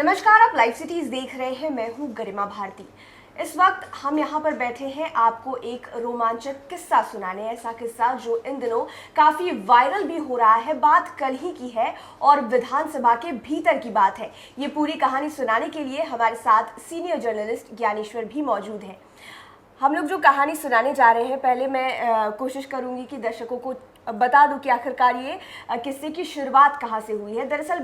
नमस्कार, आप live cities देख रहे हैं। मैं हूं गरिमा भारती। इस वक्त हम यहां पर बैठे हैं आपको एक रोमांचक किस्सा सुनाने। ऐसा किस्सा जो इन दिनों काफी वायरल भी हो रहा है। बात कल ही की है और विधानसभा के भीतर की बात है। ये पूरी कहानी सुनाने के लिए हमारे साथ सीनियर जर्नलिस्ट ज्ञानेश्वर भी मौजूद हैं। हम लोग जो कहानी सुनाने जा रहे हैं, पहले मैं कोशिश करूंगी कि दर्शकों को बता दूं कि आखिरकार ये किस्से की शुरुआत कहाँ से हुई है। दरअसल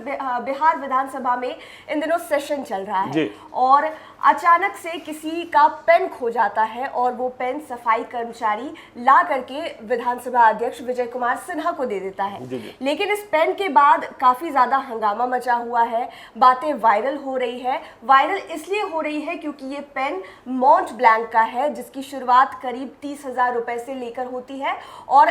बिहार विधानसभा में इन दिनों सेशन चल रहा है और अचानक से किसी का पेन खो जाता है और वो पेन सफाई कर्मचारी ला करके विधानसभा अध्यक्ष विजय कुमार सिन्हा को दे देता है। लेकिन इस पेन के बाद काफ़ी ज़्यादा हंगामा मचा हुआ है, बातें वायरल हो रही है। वायरल इसलिए हो रही है क्योंकि ये पेन मॉन्ट ब्लैंक का है, जिसकी शुरुआत करीब 30,000 रुपए से लेकर होती है और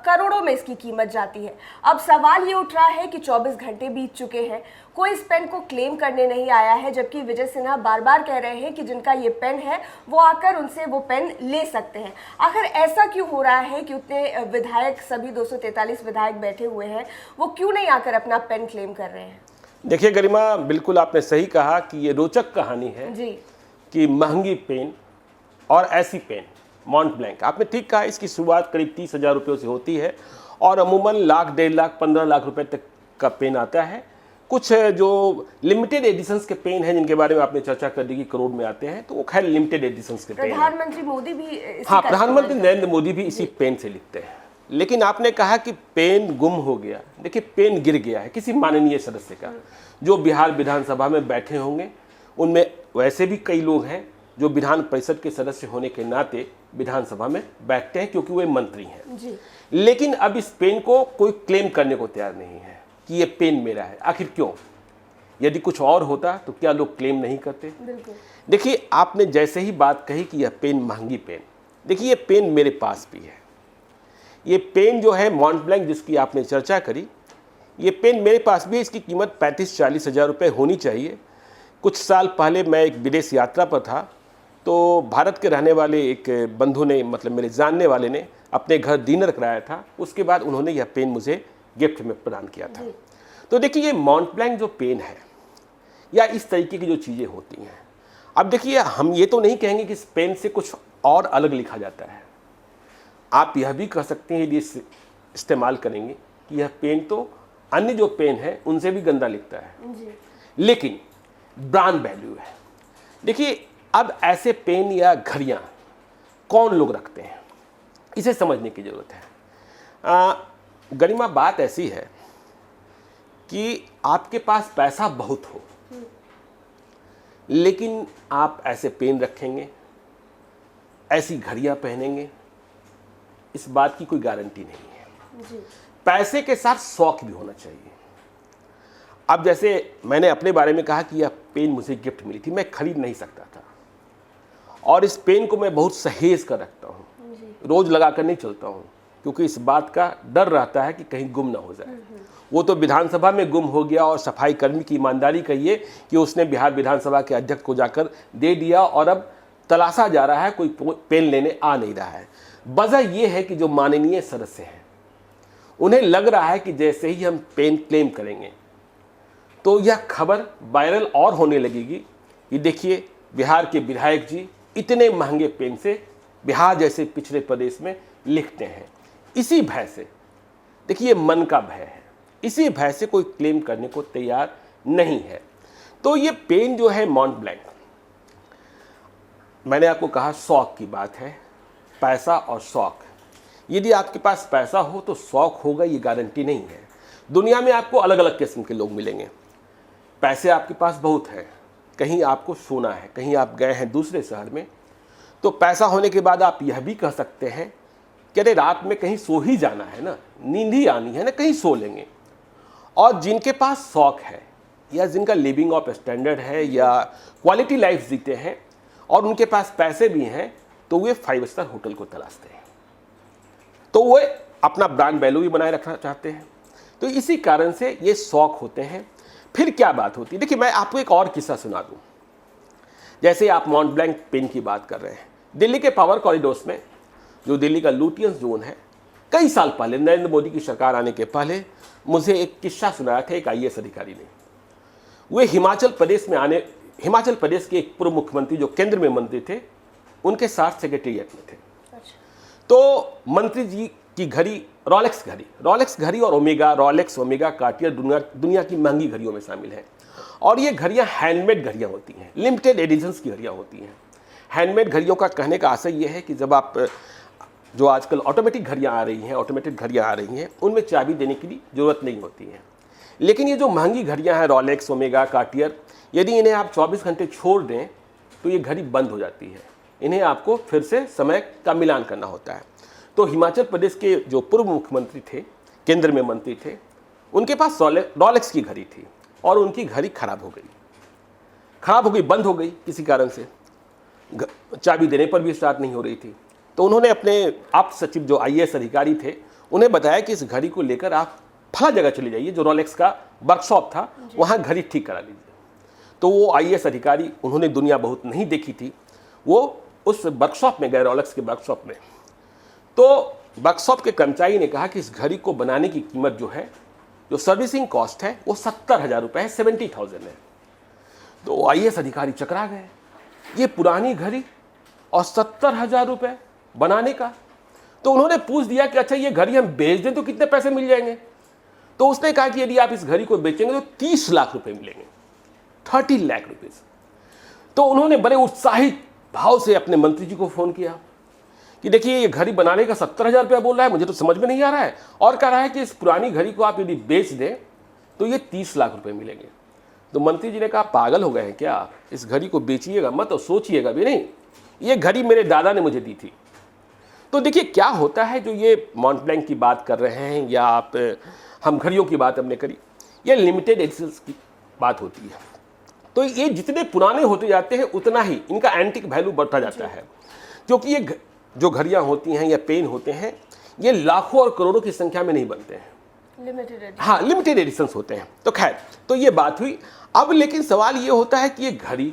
करोड़ों में इसकी कीमत जाती है। अब सवाल ये उठ रहा है कि 24 घंटे बीत चुके हैं, कोई इस पेन को क्लेम करने नहीं आया है, जबकि विजय सिन्हा बार बार कह रहे हैं कि जिनका ये पेन है वो आकर उनसे वो पेन ले सकते हैं। आखिर ऐसा क्यों हो रहा है कि उतने विधायक, सभी 243 विधायक बैठे हुए हैं, वो क्यों नहीं आकर अपना पेन क्लेम कर रहे हैं? देखिए गरिमा, बिल्कुल आपने सही कहा कि ये रोचक कहानी है जी। कि महंगी पेन और ऐसी पेन मॉन्ट ब्लैंक, आपने ठीक कहा, इसकी शुरुआत करीब 30,000 रुपयों से होती है और अमूमन लाख, 1.5 लाख, 15 लाख रुपए तक का पेन आता है। कुछ जो लिमिटेड एडिशंस के पेन हैं जिनके बारे में आपने चर्चा कर दी कि करोड़ में आते हैं, तो वो खैर लिमिटेड एडिशंस के पेन। प्रधानमंत्री मोदी भी हाँ, प्रधानमंत्री नरेंद्र मोदी भी इसी पेन से लिखते हैं। लेकिन आपने कहा कि पेन गुम हो गया। देखिए, पेन गिर गया है किसी माननीय सदस्य का जो बिहार विधानसभा में बैठे होंगे। उनमें वैसे भी कई लोग हैं जो विधान परिषद के सदस्य होने के नाते विधानसभा में बैठते हैं क्योंकि वे मंत्री हैं जी। लेकिन अब इस पेन को कोई क्लेम करने को तैयार नहीं है कि ये पेन मेरा है। आखिर क्यों? यदि कुछ और होता तो क्या लोग क्लेम नहीं करते? देखिए, आपने जैसे ही बात कही कि यह पेन महंगी पेन, देखिए ये पेन मेरे पास भी है। ये पेन जो है मॉन्ट ब्लैंक जिसकी आपने चर्चा करी, ये पेन मेरे पास भी है। इसकी कीमत 35-40 हज़ार रुपये होनी चाहिए। कुछ साल पहले मैं एक विदेश यात्रा पर था, तो भारत के रहने वाले एक बंधु ने, मतलब मेरे जानने वाले ने, अपने घर डिनर कराया था। उसके बाद उन्होंने यह पेन मुझे गिफ्ट में प्रदान किया था। तो देखिए, ये मॉन्ट ब्लैंक जो पेन है या इस तरीके की जो चीज़ें होती हैं, अब देखिए हम ये तो नहीं कहेंगे कि इस पेन से कुछ और अलग लिखा जाता है। आप यह भी कह सकते हैं यदि इस्तेमाल करेंगे कि यह पेन तो अन्य जो पेन है उनसे भी गंदा लिखता है जी। लेकिन ब्रांड वैल्यू है। देखिए, अब ऐसे पेन या घड़ियाँ कौन लोग रखते हैं, इसे समझने की ज़रूरत है। गरिमा, बात ऐसी है कि आपके पास पैसा बहुत हो लेकिन आप ऐसे पेन रखेंगे, ऐसी घड़ियाँ पहनेंगे, इस बात की कोई गारंटी नहीं है जी। पैसे के साथ शौक भी होना चाहिए। अब जैसे मैंने अपने बारे में कहा कि यह पेन मुझे गिफ्ट मिली थी, मैं खरीद नहीं सकता था और इस पेन को मैं बहुत सहेज कर रखता हूँ, रोज़ लगा कर नहीं चलता हूँ क्योंकि इस बात का डर रहता है कि कहीं गुम ना हो जाए। वो तो विधानसभा में गुम हो गया और सफाई कर्मी की ईमानदारी कहिए कि उसने बिहार विधानसभा के अध्यक्ष को जाकर दे दिया और अब तलाशा जा रहा है, कोई पेन लेने आ नहीं रहा है। वजह यह है कि जो माननीय सदस्य हैं उन्हें लग रहा है कि जैसे ही हम पेन क्लेम करेंगे तो यह खबर वायरल और होने लगेगी कि देखिए बिहार के विधायक जी इतने महंगे पेन से बिहार जैसे पिछड़े प्रदेश में लिखते हैं। इसी भय से, देखिए मन का भय है, इसी भय से कोई क्लेम करने को तैयार नहीं है। तो ये पेन जो है मॉन्ट ब्लैंक, मैंने आपको कहा शौक की बात है, पैसा और शौक। यदि आपके पास पैसा हो तो शौक होगा, ये गारंटी नहीं है। दुनिया में आपको अलग अलग किस्म के लोग मिलेंगे। पैसे आपके पास बहुत है, कहीं आपको सोना है, कहीं आप गए हैं दूसरे शहर में, तो पैसा होने के बाद आप यह भी कह सकते हैं कि अरे रात में कहीं सो ही जाना है ना, नींद ही आनी है ना, कहीं सो लेंगे। और जिनके पास शौक है या जिनका लिविंग ऑफ स्टैंडर्ड है या क्वालिटी लाइफ जीते हैं और उनके पास पैसे भी हैं, तो वे 5 स्टार होटल को तलाशते हैं, तो वे अपना ब्रांड वैल्यू भी बनाए रखना चाहते हैं। तो इसी कारण से ये शौक होते हैं। फिर क्या बात होती है, देखिए मैं आपको एक और किस्सा सुना दूं। जैसे आप मॉन्ट ब्लैंक पेन की बात कर रहे हैं, दिल्ली के पावर कॉरिडोर्स में, जो दिल्ली का लुटियंस जोन है, कई साल पहले नरेंद्र मोदी की सरकार आने के पहले मुझे एक किस्सा सुनाया था एक IAS अधिकारी ने। वे हिमाचल प्रदेश के एक पूर्व मुख्यमंत्री जो केंद्र में मंत्री थे, उनके साथ सेक्रेटेरिएट में थे। तो मंत्री जी की घड़ी रॉलेक्स घड़ी और रॉलेक्स ओमेगा कार्टियर दुनिया की महंगी घड़ियों में शामिल है। और ये घड़ियां हैंडमेड घड़ियां होती हैं, लिमिटेड एडिशंस की घड़ियां होती हैं। हैंडमेड घड़ियों का कहने का आशय ये है कि जब आप जो आजकल ऑटोमेटिक घड़ियां आ रही हैं, उनमें चाबी देने की भी जरूरत नहीं होती है। लेकिन ये जो महंगी घड़ियां हैं रॉलेक्स ओमेगा कार्टियर, यदि इन्हें आप 24 घंटे छोड़ दें तो ये घड़ी बंद हो जाती है। इन्हें आपको फिर से समय का मिलान करना होता है। तो हिमाचल प्रदेश के जो पूर्व मुख्यमंत्री थे, केंद्र में मंत्री थे, उनके पास रॉलेक्स की घड़ी थी और उनकी घड़ी खराब हो गई, बंद हो गई किसी कारण से, चाबी देने पर भी स्टार्ट नहीं हो रही थी। तो उन्होंने अपने आप सचिव जो IAS अधिकारी थे, उन्हें बताया कि इस घड़ी को लेकर आप फला जगह चले जाइए, जो रॉलेक्स का वर्कशॉप था, वहाँ घड़ी ठीक करा लीजिए। तो वो IAS अधिकारी, उन्होंने दुनिया बहुत नहीं देखी थी, वो उस वर्कशॉप में गए, रॉलेक्स के वर्कशॉप में। तो वर्कशॉप के कर्मचारी ने कहा कि इस घड़ी को बनाने की कीमत जो है, जो सर्विसिंग कॉस्ट है, वो 70,000 रुपये है, 70,000 है। तो IAS अधिकारी चकरा गए, ये पुरानी घड़ी और 70,000 रुपये बनाने का। तो उन्होंने पूछ दिया कि अच्छा ये घड़ी हम बेच दें तो कितने पैसे मिल जाएंगे। तो उसने कहा कि यदि आप इस घड़ी को बेचेंगे तो 30 लाख रुपए मिलेंगे, 30 लाख रुपीज। तो उन्होंने बड़े उत्साहित भाव से अपने मंत्री जी को फोन किया कि देखिए ये घड़ी बनाने का 70,000 रुपया बोल रहा है, मुझे तो समझ में नहीं आ रहा है, और कह रहा है कि इस पुरानी घड़ी को आप यदि बेच दें तो ये 30 लाख रुपए मिलेंगे। तो मंत्री जी ने कहा पागल हो गए हैं क्या, इस घड़ी को बेचिएगा मत और सोचिएगा भी नहीं, ये घड़ी मेरे दादा ने मुझे दी थी। तो देखिए क्या होता है, जो ये मॉन्ट ब्लैंक की बात कर रहे हैं या आप हम घड़ियों की बात हमने करी, ये लिमिटेड एडिशंस की बात होती है। तो ये जितने पुराने होते जाते हैं उतना ही इनका एंटिक वैल्यू बढ़ता जाता है, क्योंकि ये जो घड़ियां होती हैं या पेन होते हैं, ये लाखों और करोड़ों की संख्या में नहीं बनते हैं, लिमिटेड एडिशंस होते हैं। तो खैर, तो ये बात हुई। अब लेकिन सवाल ये होता है कि ये घड़ी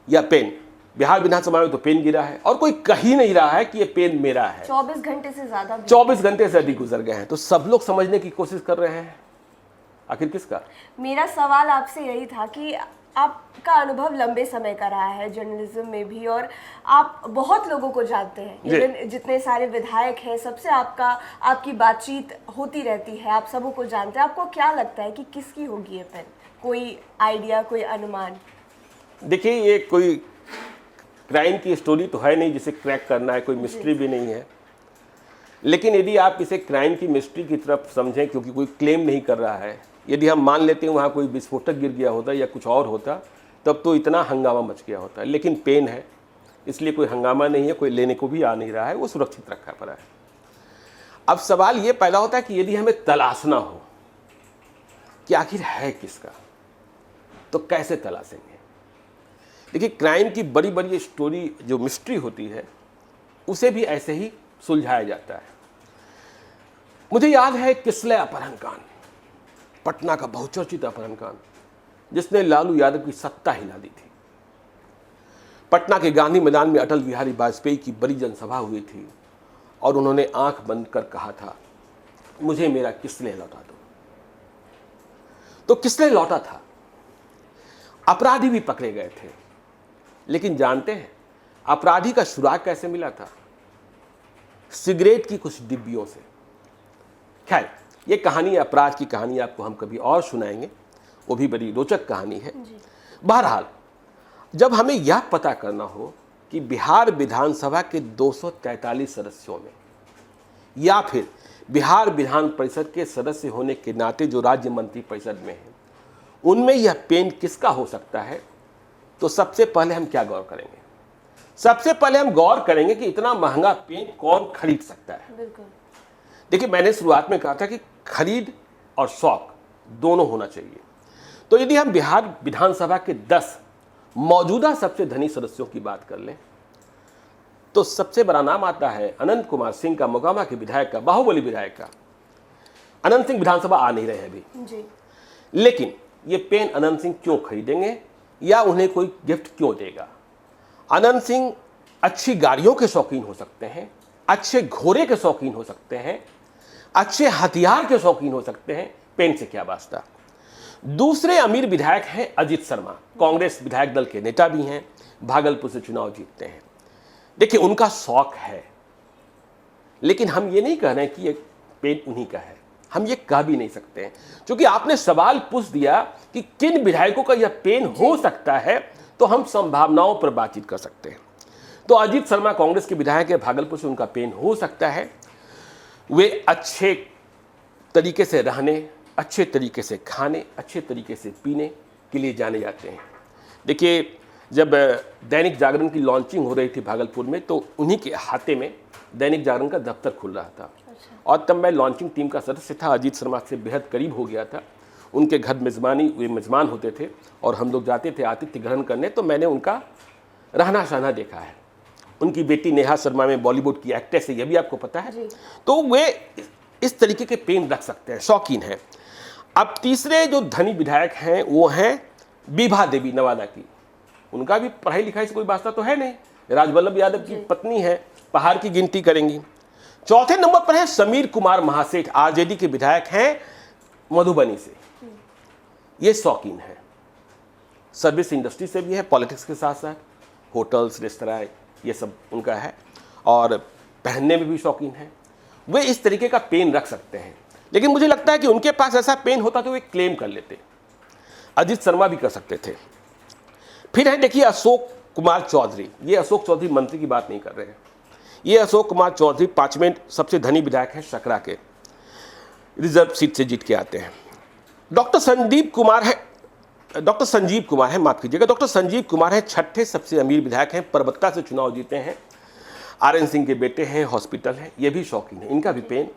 या पेन, बिहार विधानसभा में तो पेन गिरा है और कोई कह ही नहीं रहा है कि ये पेन मेरा है। 24 घंटे से ज्यादा, 24 घंटे से अधिक गुजर गए हैं। तो सब लोग समझने की कोशिश कर रहे हैं आखिर किसका। मेरा सवाल आपसे यही था कि आपका अनुभव लंबे समय का रहा है जर्नलिज्म में भी, और आप बहुत लोगों को जानते हैं, इवन जितने सारे विधायक हैं सबसे आपकी बातचीत होती रहती है, आप सबों को जानते हैं। आपको क्या लगता है कि किसकी होगी ये पेन? कोई आइडिया, कोई अनुमान? देखिए, ये कोई क्राइम की स्टोरी तो है नहीं जिसे क्रैक करना है, कोई मिस्ट्री भी नहीं है। लेकिन यदि आप इसे क्राइम की मिस्ट्री की तरफ समझें, क्योंकि कोई क्लेम नहीं कर रहा है, यदि हम मान लेते हैं वहाँ कोई विस्फोटक गिर गया होता या कुछ और होता, तब तो इतना हंगामा मच गया होता। लेकिन पेन है, इसलिए कोई हंगामा नहीं है, कोई लेने को भी आ नहीं रहा है, वो सुरक्षित रखा पड़ा है। अब सवाल ये पैदा होता है कि यदि हमें तलाशना हो कि आखिर है किसका, तो कैसे तलाशेंगे? देखिए, क्राइम की बड़ी बड़ी स्टोरी जो मिस्ट्री होती है, उसे भी ऐसे ही सुलझाया जाता है। मुझे याद है किसलय अपहरण कांड, पटना का बहुचर्चित अपहरण कांड, जिसने लालू यादव की सत्ता हिला दी थी। पटना के गांधी मैदान में अटल बिहारी वाजपेयी की बड़ी जनसभा हुई थी और उन्होंने आंख बंद कर कहा था, मुझे मेरा किसलय लौटा दो। तो किसलय लौटा था, अपराधी भी पकड़े गए थे। लेकिन जानते हैं अपराधी का सुराग कैसे मिला था? सिगरेट की कुछ डिब्बियों से। खैर, ये कहानी, अपराध की कहानी आपको हम कभी और सुनाएंगे, वो भी बड़ी रोचक कहानी है। बहरहाल, जब हमें यह पता करना हो कि बिहार विधानसभा के 243 सदस्यों में या फिर बिहार विधान परिषद के सदस्य होने के नाते जो राज्य मंत्री परिषद में हैं, उनमें यह पेन किसका हो सकता है, तो सबसे पहले हम क्या गौर करेंगे? सबसे पहले हम गौर करेंगे कि इतना महंगा पेन कौन खरीद सकता है। बिल्कुल। देखिए, मैंने शुरुआत में कहा था कि खरीद और शौक दोनों होना चाहिए। तो यदि हम बिहार विधानसभा के 10 मौजूदा सबसे धनी सदस्यों की बात कर लें, तो सबसे बड़ा नाम आता है अनंत कुमार सिंह का, मोकामा के विधायक का, बाहुबली विधायक का। अनंत सिंह विधानसभा आ नहीं रहे अभी जी। लेकिन ये पेन अनंत सिंह क्यों खरीदेंगे या उन्हें कोई गिफ्ट क्यों देगा? अनंत सिंह अच्छी गाड़ियों के शौकीन हो सकते हैं, अच्छे घोड़े के शौकीन हो सकते हैं, अच्छे हथियार के शौकीन हो सकते हैं, पेन से क्या वास्ता? दूसरे अमीर विधायक हैं अजीत शर्मा, कांग्रेस विधायक दल के नेता भी हैं, भागलपुर से चुनाव जीतते हैं। देखिए उनका शौक है, लेकिन हम ये नहीं कह रहे हैं कि ये पेन उन्हीं का है, हम ये कह भी नहीं सकते हैं, क्योंकि आपने सवाल पूछ दिया कि किन विधायकों का यह पेन हो सकता है, तो हम संभावनाओं पर बातचीत कर सकते हैं। तो अजीत शर्मा कांग्रेस के विधायक है, भागलपुर से उनका पेन हो सकता है। वे अच्छे तरीके से रहने, अच्छे तरीके से खाने, अच्छे तरीके से पीने के लिए जाने जाते हैं। देखिए जब दैनिक जागरण की लॉन्चिंग हो रही थी भागलपुर में, तो उन्हीं के हाथे में दैनिक जागरण का दफ्तर खुल रहा था। और तब मैं लॉन्चिंग टीम का सदस्य था, अजीत शर्मा से बेहद करीब हो गया था। उनके घर मेज़बानी, वे मेज़बान होते थे और हम लोग जाते थे आतिथ्य ग्रहण करने, तो मैंने उनका रहना सहना देखा है। उनकी बेटी नेहा शर्मा में बॉलीवुड की एक्ट्रेस है, यह भी आपको पता है। तो वे इस तरीके के पेन रख सकते हैं, शौकीन हैं। अब तीसरे जो धनी विधायक हैं वो हैं विभा देवी नवादा की। उनका भी पढ़ाई लिखाई से कोई वास्ता तो है नहीं, राजवल्लभ यादव की पत्नी है, पहाड़ की गिनती करेंगी। चौथे नंबर पर है समीर कुमार महासेठ, आरजेडी के विधायक हैं मधुबनी से। ये शौकीन है, सर्विस इंडस्ट्री से भी है, पॉलिटिक्स के साथ साथ होटल्स, रेस्तरां, ये सब उनका है, और पहनने में भी शौकीन है। वे इस तरीके का पेन रख सकते हैं, लेकिन मुझे लगता है कि उनके पास ऐसा पेन होता तो वे क्लेम कर लेते। अजीत शर्मा भी कर सकते थे। फिर है देखिए अशोक कुमार चौधरी। ये अशोक चौधरी मंत्री की बात नहीं कर रहे हैं, ये अशोक कुमार चौधरी पांचवें सबसे धनी विधायक हैं, सकरा के, रिजर्व सीट से जीत के आते हैं। डॉक्टर संजीव कुमार है, माफ कीजिएगा, डॉक्टर संजीव कुमार है, छठे सबसे अमीर विधायक हैं, परबत्ता से चुनाव जीते हैं, आरएन सिंह के बेटे हैं, हॉस्पिटल है, ये भी शौकीन है। इनका भी पेन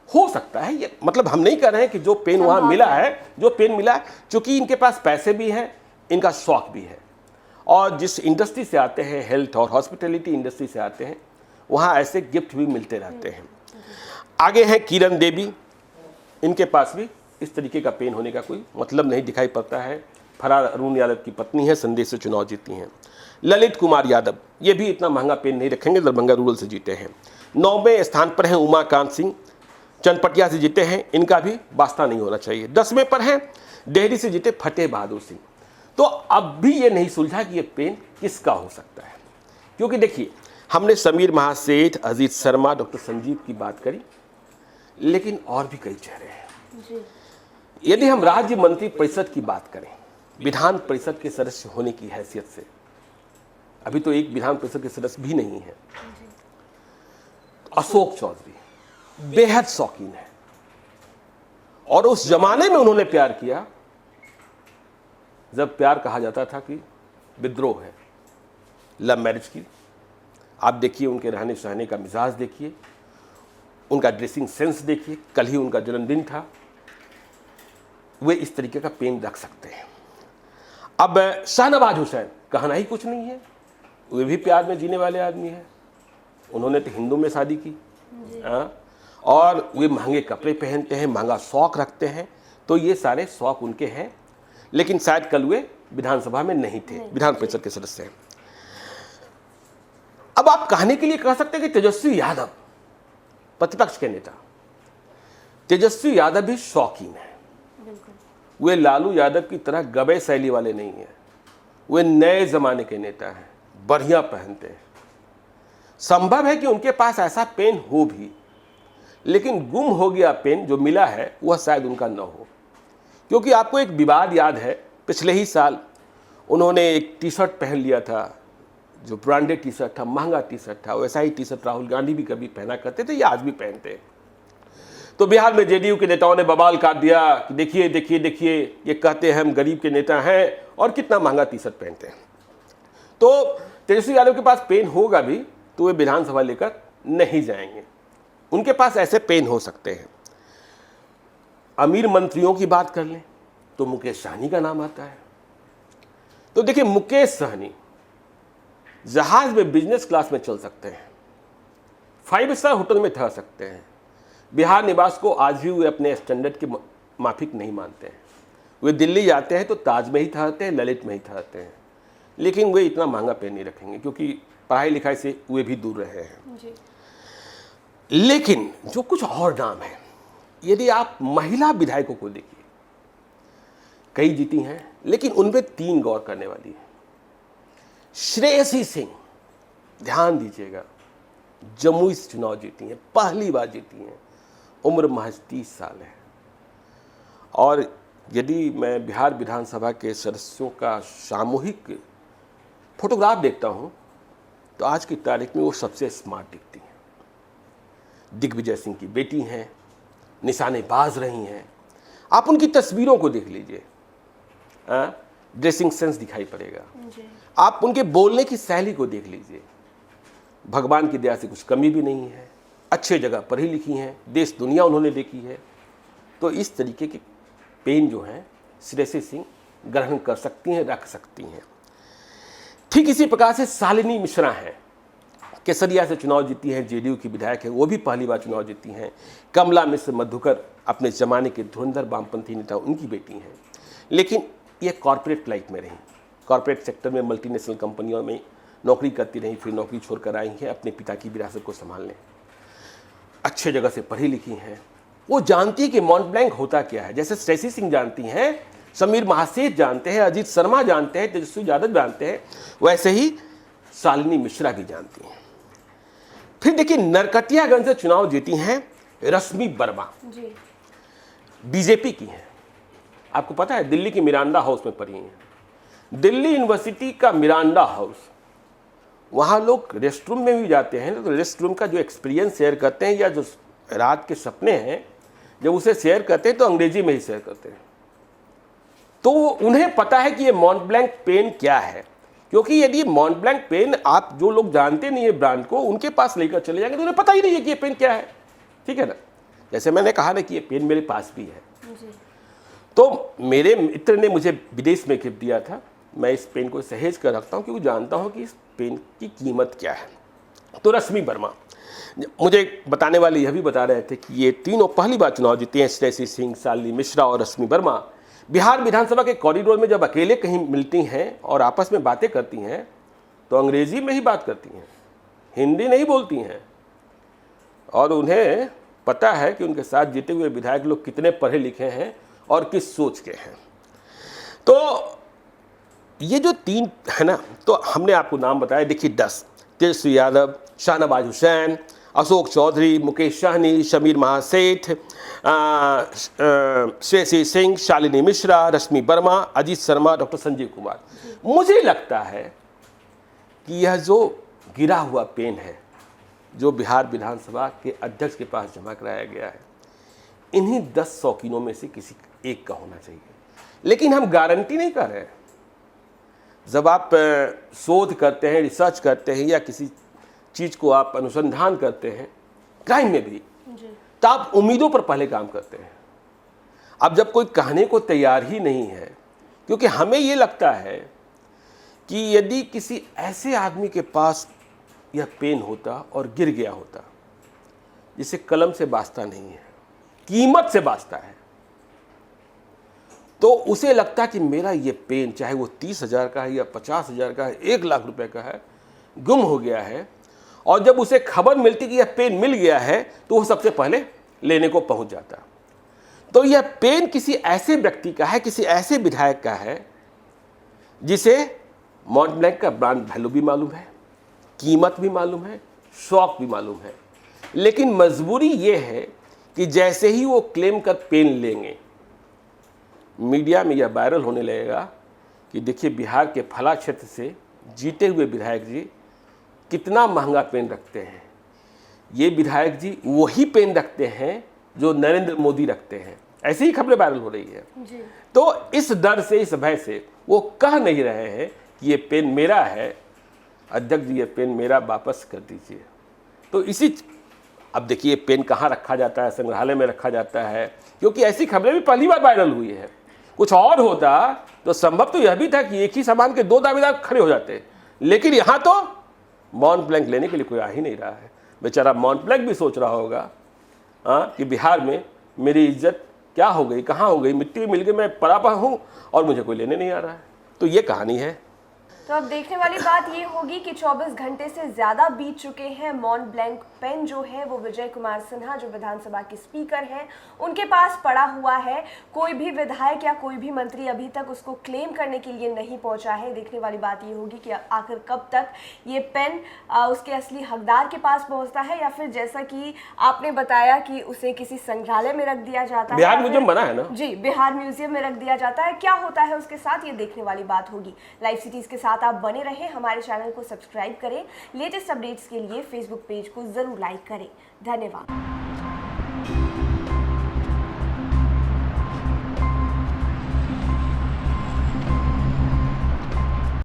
हो सकता है, ये मतलब हम नहीं कह रहे हैं कि जो पेन वहाँ मिला है, चूंकि इनके पास पैसे भी हैं, इनका शौक भी है, और जिस इंडस्ट्री से आते हैं, हेल्थ और हॉस्पिटैलिटी इंडस्ट्री से आते हैं, वहाँ ऐसे गिफ्ट भी मिलते रहते हैं। आगे हैं किरण देवी, इनके पास भी इस तरीके का पेन होने का कोई मतलब नहीं दिखाई पड़ता है। फरार अरुण यादव की पत्नी है, संदेश से चुनाव जीती हैं। ललित कुमार यादव, ये भी इतना महंगा पेन नहीं रखेंगे, दरभंगा रूरल से जीते हैं। 9वें स्थान पर हैं उमाकांत सिंह, चनपटिया से जीते हैं, इनका भी वास्ता नहीं होना चाहिए। 10वें पर हैं डेहरी से जीते फतेह बहादुर सिंह। तो अब भी ये नहीं सुलझा कि ये पेन किसका हो सकता है, क्योंकि देखिए हमने समीर महासेठ, अजीत शर्मा, डॉक्टर संजीव की बात करी, लेकिन और भी कई चेहरे हैं। यदि हम राज्य मंत्री परिषद की बात करें, विधान परिषद के सदस्य होने की हैसियत से, अभी तो एक विधान परिषद के सदस्य भी नहीं है, अशोक चौधरी बेहद शौकीन है, और उस जमाने में उन्होंने प्यार किया जब प्यार कहा जाता था कि विद्रोह है, लव मैरिज की। आप देखिए उनके रहने सहने का मिजाज देखिए, उनका ड्रेसिंग सेंस देखिए, कल ही उनका जन्मदिन था। वे इस तरीके का पेन रख सकते हैं। अब शाहनवाज हुसैन, कहना ही कुछ नहीं है, वे भी प्यार में जीने वाले आदमी हैं। उन्होंने तो हिंदू में शादी की, और वे महंगे कपड़े पहनते हैं, महंगा शौक रखते हैं, तो ये सारे शौक उनके हैं, लेकिन शायद कल वे विधानसभा में नहीं थे, विधान परिषद के सदस्य हैं। अब आप कहने के लिए कह सकते हैं कि तेजस्वी यादव, प्रतिपक्ष के नेता तेजस्वी यादव भी शौकीन है। वे लालू यादव की तरह गबे शैली वाले नहीं हैं, वे नए जमाने के नेता हैं, बढ़िया पहनते हैं। संभव है कि उनके पास ऐसा पेन हो भी, लेकिन गुम हो गया पेन जो मिला है वह शायद उनका न हो, क्योंकि आपको एक विवाद याद है, पिछले ही साल उन्होंने एक टी शर्ट पहन लिया था, जो ब्रांडेड टी शर्ट था, महंगा टी शर्ट था। वैसा ही टी शर्ट राहुल गांधी भी कभी पहना करते थे, या आज भी पहनते हैं। तो बिहार में जेडीयू के नेताओं ने बवाल काट दिया कि देखिए देखिए देखिए, ये कहते हैं हम गरीब के नेता हैं और कितना महंगा टी शर्ट पहनते हैं। तो तेजस्वी यादव के पास पेन होगा भी तो वे विधानसभा लेकर नहीं जाएंगे, उनके पास ऐसे पेन हो सकते हैं। अमीर मंत्रियों की बात कर लें तो मुकेश सहनी का नाम आता है। तो देखिए मुकेश सहनी जहाज में बिजनेस क्लास में चल सकते हैं, 5 स्टार होटल में ठहर सकते हैं। बिहार निवास को आज भी वे अपने स्टैंडर्ड के माफिक नहीं मानते हैं। वे दिल्ली जाते हैं तो ताज में ही ठहरते हैं, ललित में ही ठहरते हैं, लेकिन वे इतना महंगा पेन नहीं रखेंगे, क्योंकि पढ़ाई लिखाई से वे भी दूर रहे हैं जी। लेकिन जो कुछ और नाम है, यदि आप महिला विधायकों को देखिए, कई जीती हैं, लेकिन उनमें 3 गौर करने वाली है। श्रेयसी सिंह, ध्यान दीजिएगा, जमुई से चुनाव जीती हैं, पहली बार जीती हैं, उम्र महज 30 साल है। और यदि मैं बिहार विधानसभा के सदस्यों का सामूहिक फोटोग्राफ देखता हूं तो आज की तारीख में वो सबसे स्मार्ट दिखती हैं। दिग्विजय सिंह की बेटी हैं, निशानेबाज रही हैं। आप उनकी तस्वीरों को देख लीजिए, ड्रेसिंग सेंस दिखाई पड़ेगा। आप उनके बोलने की शैली को देख लीजिए, भगवान की दया से कुछ कमी भी नहीं है, अच्छे जगह पढ़ी लिखी हैं, देश दुनिया उन्होंने देखी है। तो इस तरीके की पेन जो है श्रेयसी सिंह ग्रहण कर सकती हैं, रख सकती हैं। ठीक इसी प्रकार से शालिनी मिश्रा हैं, केसरिया से चुनाव जीती हैं, जेडीयू की विधायक है, वो भी पहली बार चुनाव जीती हैं। कमला मिश्र मधुकर अपने जमाने के धुरंधर वामपंथी नेता, उनकी बेटी हैं, लेकिन ये कॉर्पोरेट लाइफ में रहीं, कॉर्पोरेट सेक्टर में मल्टीनेशनल कंपनियों में नौकरी करती रहीं, फिर नौकरी छोड़कर आई हैं अपने पिता की विरासत को संभालने। अच्छे जगह से पढ़ी लिखी हैं, वो जानती है कि मॉन्ट ब्लैंक होता क्या है। जैसे श्रेयसी सिंह जानती हैं, समीर महासेठ जानते हैं, अजीत शर्मा जानते हैं, तेजस्वी यादव जानते हैं, वैसे ही शालिनी मिश्रा भी जानती हैं। फिर देखिए, नरकटियागंज से चुनाव जीती हैं रश्मि वर्मा, बीजेपी की हैं। आपको पता है, दिल्ली की मिरांडा हाउस में पढ़ी हैं, दिल्ली यूनिवर्सिटी का मिरांडा हाउस। वहाँ लोग रेस्ट रूम में भी जाते हैं तो रेस्ट रूम का जो एक्सपीरियंस शेयर करते हैं या जो रात के सपने हैं जब उसे शेयर करते हैं तो अंग्रेजी में ही शेयर करते हैं। तो उन्हें पता है कि ये मॉन्ट ब्लैंक पेन क्या है, क्योंकि यदि मॉन्ट ब्लैंक पेन आप जो लोग जानते नहीं है ब्रांड को, उनके पास लेकर चले जाएंगे तो उन्हें पता ही नहीं है कि ये पेन क्या है। ठीक है ना, जैसे मैंने कहा ना कि ये पेन मेरे पास भी है। तो मेरे मित्र ने मुझे विदेश में गिफ्ट दिया था, मैं इस पेन को सहेज कर रखता हूँ क्योंकि जानता हूँ कि इस पेन की कीमत क्या है। तो रश्मि वर्मा मुझे बताने वाले यह भी बता रहे थे कि ये तीनों पहली बार चुनाव जीते हैं, श्रेयसी सिंह, शालिनी मिश्रा और रश्मि वर्मा। बिहार विधानसभा के कॉरिडोर में जब अकेले कहीं मिलती हैं और आपस में बातें करती हैं तो अंग्रेजी में ही बात करती हैं, हिंदी नहीं बोलती हैं। और उन्हें पता है कि उनके साथ जीते हुए विधायक लोग कितने पढ़े लिखे हैं और किस सोच के हैं। तो ये जो 3 है ना, तो हमने आपको नाम बताया, देखिए 10, तेजस्वी यादव, शाहनवाज हुसैन, अशोक चौधरी, मुकेश सहनी, समीर महासेठ, श्रेयसी सिंह, शालिनी मिश्रा, रश्मि वर्मा, अजीत शर्मा, डॉक्टर संजीव कुमार। मुझे लगता है कि यह जो गिरा हुआ पेन है जो बिहार विधानसभा के अध्यक्ष के पास जमा कराया गया है, इन्हीं 10 शौकीनों में से किसी एक का होना चाहिए। लेकिन हम गारंटी नहीं कर रहे हैं। जब आप शोध करते हैं, रिसर्च करते हैं या किसी चीज़ को आप अनुसंधान करते हैं, क्राइम में भी, तो आप उम्मीदों पर पहले काम करते हैं। अब जब कोई कहने को तैयार ही नहीं है, क्योंकि हमें ये लगता है कि यदि किसी ऐसे आदमी के पास यह पेन होता और गिर गया होता, जिसे कलम से बास्ता नहीं है, कीमत से बास्ता है, तो उसे लगता कि मेरा ये पेन, चाहे वो 30,000 का है या 50,000 का है, 1 लाख रुपए का है, गुम हो गया है। और जब उसे खबर मिलती कि यह पेन मिल गया है तो वो सबसे पहले लेने को पहुंच जाता। तो यह पेन किसी ऐसे व्यक्ति का है, किसी ऐसे विधायक का है जिसे मॉन्ट ब्लैंक का ब्रांड वैल्यू भी मालूम है, कीमत भी मालूम है, शौक भी मालूम है। लेकिन मजबूरी ये है कि जैसे ही वो क्लेम कर पेन लेंगे, मीडिया में यह वायरल होने लगेगा कि देखिए बिहार के फला क्षेत्र से जीते हुए विधायक जी कितना महंगा पेन रखते हैं। ये विधायक जी वही पेन रखते हैं जो नरेंद्र मोदी रखते हैं। ऐसी ही खबरें वायरल हो रही है जी। तो इस डर से, इस भय से वो कह नहीं रहे हैं कि ये पेन मेरा है, अध्यक्ष जी ये पेन मेरा, वापस कर दीजिए। तो इसी, अब देखिए पेन कहाँ रखा जाता है, संग्रहालय में रखा जाता है, क्योंकि ऐसी खबरें भी पहली बार वायरल हुई है। कुछ और होता तो संभव तो यह भी था कि एक ही सामान के 2 दावेदार खड़े हो जाते, लेकिन यहाँ तो मॉन्ट ब्लैंक लेने के लिए कोई आ ही नहीं रहा है। बेचारा मॉन्ट ब्लैंक भी सोच रहा होगा कि बिहार में मेरी इज्जत क्या हो गई, कहाँ हो गई, मिट्टी में मिल गई, मैं परापा हूँ और मुझे कोई लेने नहीं आ रहा है। तो ये कहानी है। तो अब देखने वाली बात ये होगी कि 24 घंटे से ज़्यादा बीत चुके हैं। मॉन्ट ब्लैंक पेन जो है वो विजय कुमार सिन्हा जो विधानसभा के स्पीकर हैं उनके पास पड़ा हुआ है। कोई भी विधायक या कोई भी मंत्री अभी तक उसको क्लेम करने के लिए नहीं पहुंचा है। देखने वाली बात ये होगी कि आखिर कब तक ये पेन उसके असली हकदार के पास पहुंचता है, या फिर जैसा कि आपने बताया कि उसे किसी संग्रहालय में रख दिया जाता है। बिहार म्यूजियम बना है ना जी, बिहार म्यूजियम में रख दिया जाता है। क्या होता है उसके साथ, ये देखने वाली बात होगी। लाइव सिटीज के साथ आप बने रहें, हमारे चैनल को सब्सक्राइब करें। लेटेस्ट अपडेट्स के लिए फेसबुक पेज को जरूर लाइक करें। धन्यवाद।